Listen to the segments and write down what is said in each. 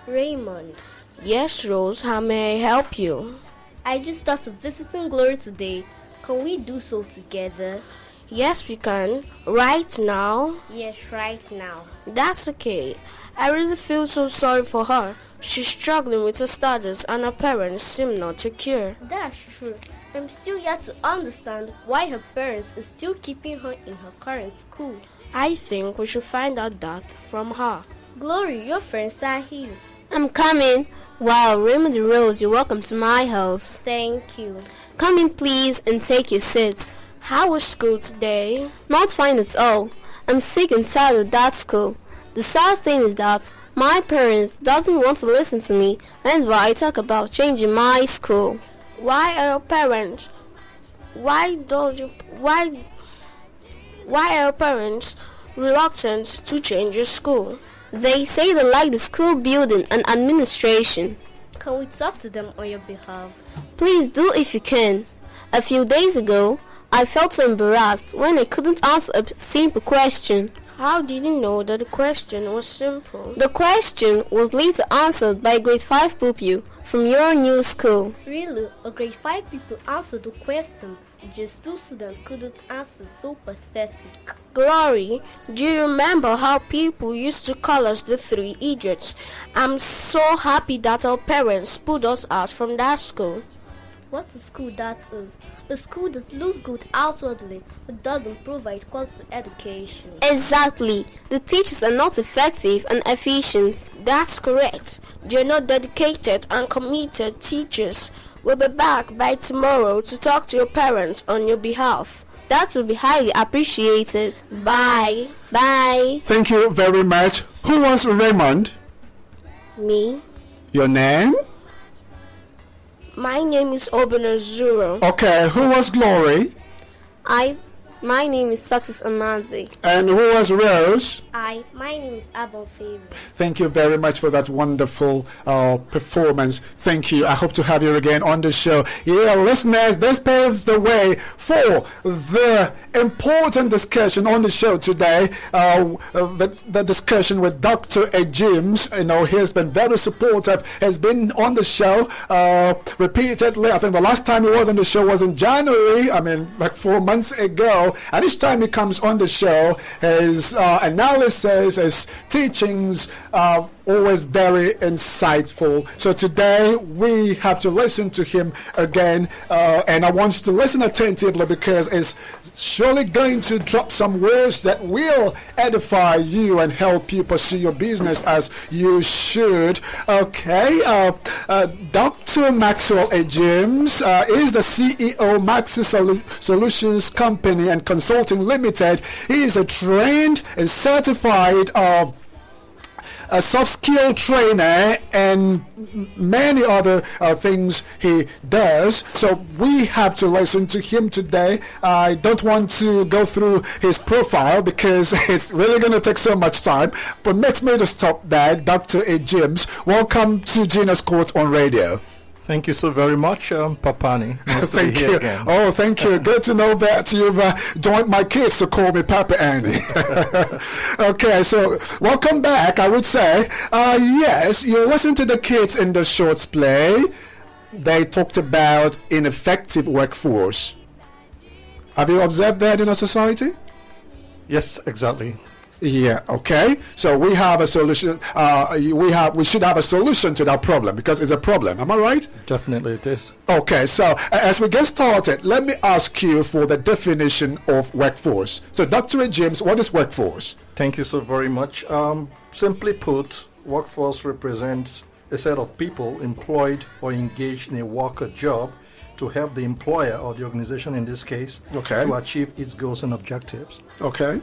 Raymond. Yes, Rose, how may I help you? I just started visiting Glory today. Can we do so together? Yes, we can. Right now? Yes, right now. That's okay. I really feel so sorry for her. She's struggling with her studies and her parents seem not to care. That's true. I'm still yet to understand why her parents are still keeping her in her current school. I think we should find out that from her. Glory, your friends are here. I'm coming. Wow, Raymond and Rose, you're welcome to my house. Thank you. Come in, please, and take your seat. How was school today? Not fine at all. I'm sick and tired of that school. The sad thing is that my parents doesn't want to listen to me whenever I talk about changing my school. Why are your parents? Why are your parents reluctant to change your school? They say they like the school building and administration. Can we talk to them on your behalf? Please do if you can. A few days ago, I felt so embarrassed when I couldn't answer a simple question. How did you know that the question was simple? The question was later answered by a grade 5 pupil from your new school. Really? A grade 5 pupil answered the question. Just 2 students couldn't answer. So pathetic. Glory, do you remember how people used to call us the 3 idiots? I'm so happy that our parents put us out from that school. What a school that is. A school that looks good outwardly but doesn't provide quality education. Exactly. The teachers are not effective and efficient. That's correct. They're not dedicated and committed teachers. We'll be back by tomorrow to talk to your parents on your behalf. That will be highly appreciated. Bye. Bye. Thank you very much. Who was Raymond? Me? Your name? My name is Obenazuro. Okay, who was Glory? My name is Success Amanzi. And who was Rose? My name is Abel Favor. Thank you very much for that wonderful performance. Thank you. I hope to have you again on the show. Yeah, listeners, this paves the way for the important discussion on the show today. The discussion with Dr. A. James. You know, he has been very supportive. Has been on the show repeatedly. I think the last time he was on the show was in January. I mean, like 4 months ago. And each time he comes on the show, his analysis, his teachings are always very insightful. So today we have to listen to him again, and I want you to listen attentively because it's surely going to drop some words that will edify you and help you pursue your business as you should. Okay, Dr. Maxwell A. James is the CEO Maxi Solutions Company and Consulting Limited. He is a trained and certified a soft skill trainer and many other things he does. So we have to listen to him today. I don't want to go through his profile because it's really going to take so much time. Permit me to stop there. Dr. A. James, welcome to Genius Court on Radio. Thank you so very much, Papani. Nice to thank be here you. Again. Oh, thank you. Good to know that you've joined my kids to call me Papa Annie. Okay, so welcome back, I would say. Yes, you listen to the kids in the short play. They talked about ineffective workforce. Have you observed that in our society? Yes, exactly. Yeah, okay. So we have a solution. We should have a solution to that problem because it's a problem. Am I right? Definitely it is. Okay, so as we get started, let me ask you for the definition of workforce. So Dr. James, what is workforce? Thank you so very much. Simply put, workforce represents a set of people employed or engaged in a work or job to help the employer or the organization in this case to achieve its goals and objectives. Okay.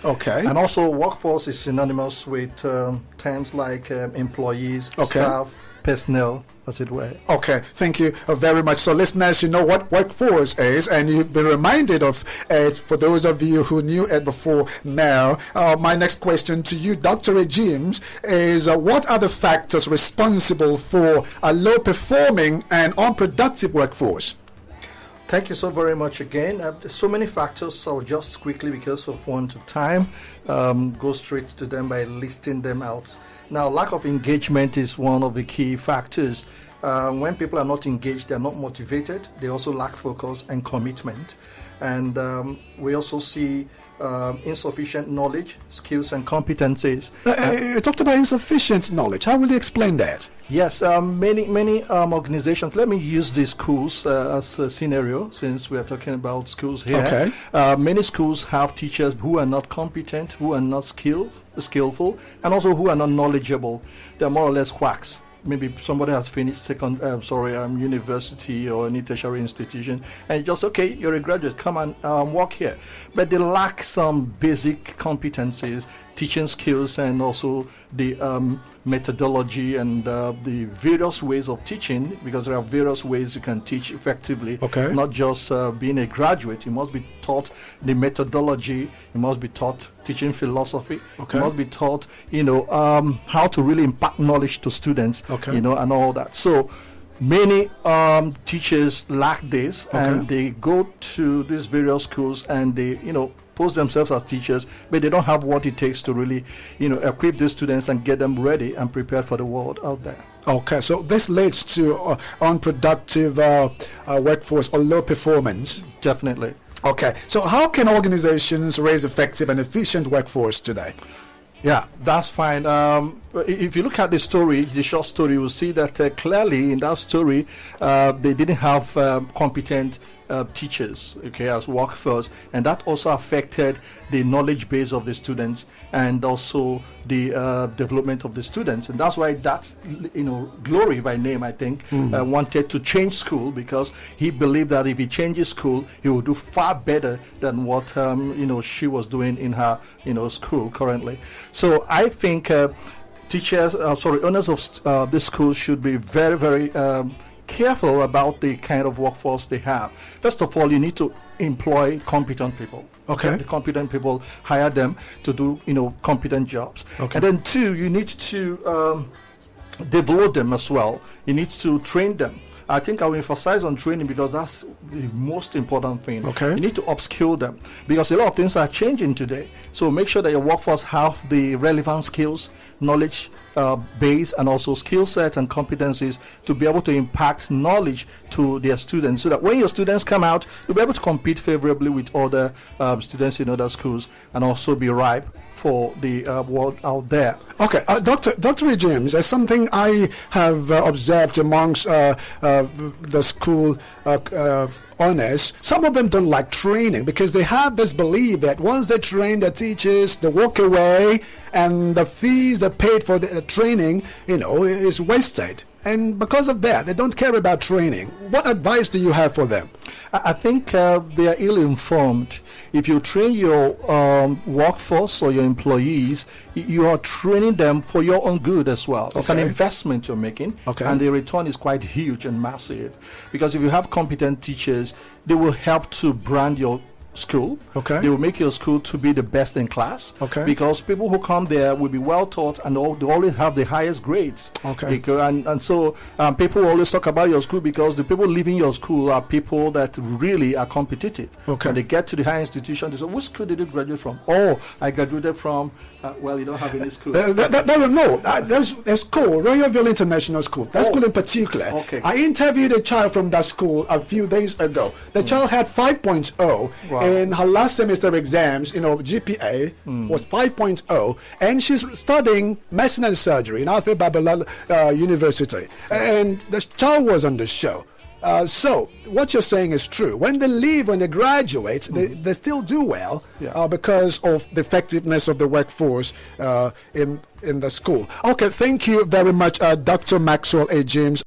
Okay. And also, workforce is synonymous with terms like employees, staff, personnel, as it were. Okay, thank you very much. So listeners, you know what workforce is, and you've been reminded of it for those of you who knew it before now. My next question to you, Dr. James, is what are the factors responsible for a low-performing and unproductive workforce? Thank you so very much again. There's so many factors, so I'll just quickly, because of want of time, go straight to them by listing them out. Now, lack of engagement is one of the key factors. When people are not engaged, they're not motivated, they also lack focus and commitment. And we also see insufficient knowledge, skills, and competencies. You talked about insufficient knowledge. How will you explain that? Yes, many organizations. Let me use the schools as a scenario, since we are talking about schools here. Okay. Many schools have teachers who are not competent, who are not skillful, and also who are not knowledgeable. They're more or less quacks. Maybe somebody has finished university or any tertiary institution, and just, okay, you're a graduate, come and work here. But they lack some basic competencies, teaching skills, and also the methodology and the various ways of teaching, because there are various ways you can teach effectively. Okay. Not just being a graduate. You must be taught the methodology. You must be taught teaching philosophy. Okay. You must be taught, how to really impart knowledge to students. Okay. And all that. So many teachers lack this, Okay. and they go to these various schools and they, post themselves as teachers, but they don't have what it takes to really, equip these students and get them ready and prepared for the world out there. Okay, so this leads to unproductive workforce or low performance. Definitely. Okay, so how can organizations raise effective and efficient workforce today? Yeah, that's fine. If you look at the story, the short story, you'll see that clearly in that story, they didn't have competent teachers, as workforce, and that also affected the knowledge base of the students and also the development of the students. And that's why that's, Glory by name, I think, wanted to change school, because he believed that if he changes school, he would do far better than what she was doing in her school currently. So I think owners of the school should be very, very careful about the kind of workforce they have. First of all, you need to employ competent people. Okay. The competent people, hire them to do competent jobs. Okay. And then two, you need to develop them as well. You need to train them. I think I will emphasize on training, because that's the most important thing. Okay. You need to upskill them, because a lot of things are changing today. So make sure that your workforce have the relevant skills, knowledge base, and also skill sets and competencies to be able to impact knowledge to their students, so that when your students come out, you'll be able to compete favorably with other students in other schools, and also be ripe for the world out there. Okay, Dr. James, there's something I have observed amongst the school owners. Some of them don't like training, because they have this belief that once they train the teachers, they walk away, and the fees they paid for the training, is wasted. And because of that, they don't care about training. What advice do you have for them? I think they are ill-informed. If you train your workforce or your employees, you are training them for your own good as well. It's an Okay. investment you're making, Okay. and the return is quite huge and massive. Because if you have competent teachers, they will help to brand your school. Okay. They will make your school to be the best in class. Okay. Because people who come there will be well taught, and they always have the highest grades. Okay. And so people always talk about your school, because the people leaving your school are people that really are competitive. Okay. When they get to the higher institution, they say, "Which school did you graduate from?" "Oh, I graduated from," well, you don't have any school. No. There's school, Royalville International School. That school in particular. Okay. I interviewed a child from that school a few days ago. The child had 5.0 Wow. in her last semester exams. GPA was 5.0, and she's studying medicine and surgery in Alfred Babylon University. And the child was on the show. So what you're saying is true. When they leave, when they graduate, they still do well, Yeah. because of the effectiveness of the workforce in the school. Okay, thank you very much, Dr. Maxwell A. James.